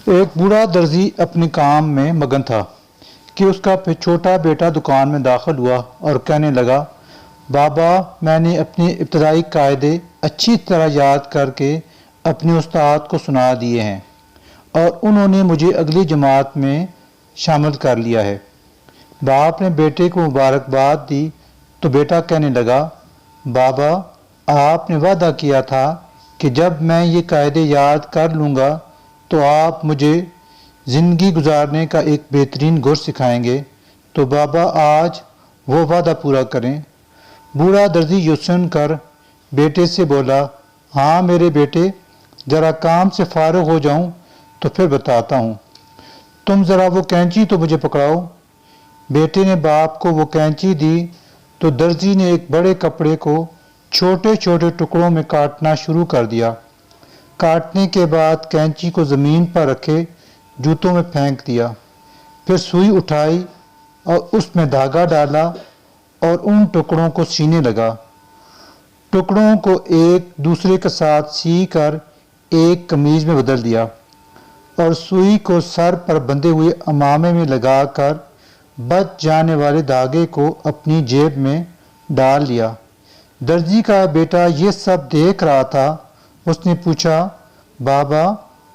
एक बूढ़ा दर्जी अपने काम में मगन था कि उसका छोटा बेटा दुकान में दाखिल हुआ और कहने लगा, बाबा, मैंने अपने इब्तदाई कायदे अच्छी तरह याद करके अपने उस्ताद को सुना दिए हैं और उन्होंने मुझे अगली जमात में शामिल कर लिया है। बाप ने बेटे को मुबारकबाद दी तो बेटा कहने लगा, बाबा, आपने वादा किया था कि जब मैं ये कायदे याद कर लूँगा तो आप मुझे ज़िंदगी गुजारने का एक बेहतरीन गुर सिखाएंगे, तो बाबा आज वो वादा पूरा करें। बूढ़ा दर्जी ये सुनकर बेटे से बोला, हाँ मेरे बेटे, ज़रा काम से फारिग हो जाऊं तो फिर बताता हूँ। तुम ज़रा वो कैंची तो मुझे पकड़ाओ। बेटे ने बाप को वो कैंची दी तो दर्जी ने एक बड़े कपड़े को छोटे छोटे टुकड़ों में काटना शुरू कर दिया। काटने के बाद कैंची को ज़मीन पर रखे जूतों में फेंक दिया, फिर सुई उठाई और उसमें धागा डाला और उन टुकड़ों को सीने लगा। टुकड़ों को एक दूसरे के साथ सी कर एक कमीज में बदल दिया और सुई को सर पर बंधे हुए अमामे में लगाकर बच जाने वाले धागे को अपनी जेब में डाल लिया। दर्जी का बेटा ये सब देख रहा था। उसने पूछा, बाबा,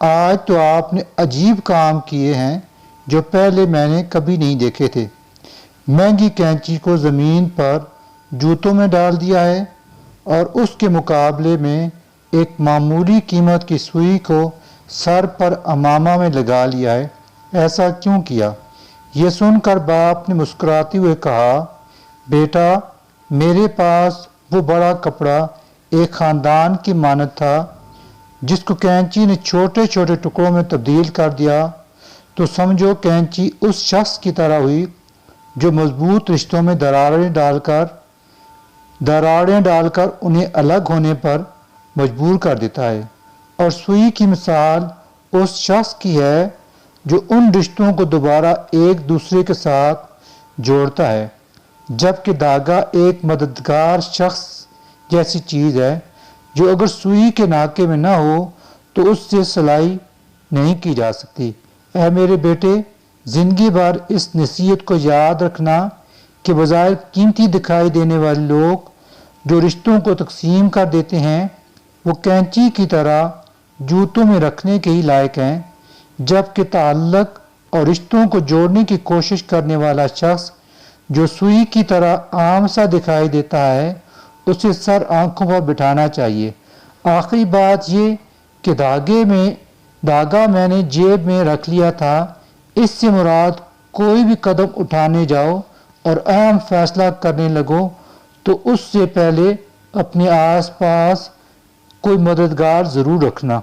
आज तो आपने अजीब काम किए हैं जो पहले मैंने कभी नहीं देखे थे। महंगी कैंची को ज़मीन पर जूतों में डाल दिया है और उसके मुकाबले में एक मामूली कीमत की सुई को सर पर अमामा में लगा लिया है। ऐसा क्यों किया? ये सुनकर बाप ने मुस्कुराते हुए कहा, बेटा, मेरे पास वो बड़ा कपड़ा एक ख़ानदान की मानद था जिसको कैंची ने छोटे छोटे टुकड़ों में तब्दील कर दिया, तो समझो कैंची उस शख्स की तरह हुई जो मजबूत रिश्तों में दरारें डालकर उन्हें अलग होने पर मजबूर कर देता है, और सुई की मिसाल उस शख्स की है जो उन रिश्तों को दोबारा एक दूसरे के साथ जोड़ता है, जबकि धागा एक मददगार शख्स जैसी चीज़ है जो अगर सुई के नाके में ना हो तो उससे सिलाई नहीं की जा सकती। ऐ मेरे बेटे, ज़िंदगी भर इस नसीहत को याद रखना कि बज़ाहिर कीमती दिखाई देने वाले लोग जो रिश्तों को तकसीम कर देते हैं वो कैंची की तरह जूतों में रखने के ही लायक हैं, जबकि ताल्लुक़ और रिश्तों को जोड़ने की कोशिश करने वाला शख्स जो सुई की तरह आम सा दिखाई देता है उसे सर आंखों पर बिठाना चाहिए। आखिरी बात ये कि धागा मैंने जेब में रख लिया था, इससे मुराद कोई भी कदम उठाने जाओ और अहम फैसला करने लगो तो उससे पहले अपने आस पास कोई मददगार ज़रूर रखना।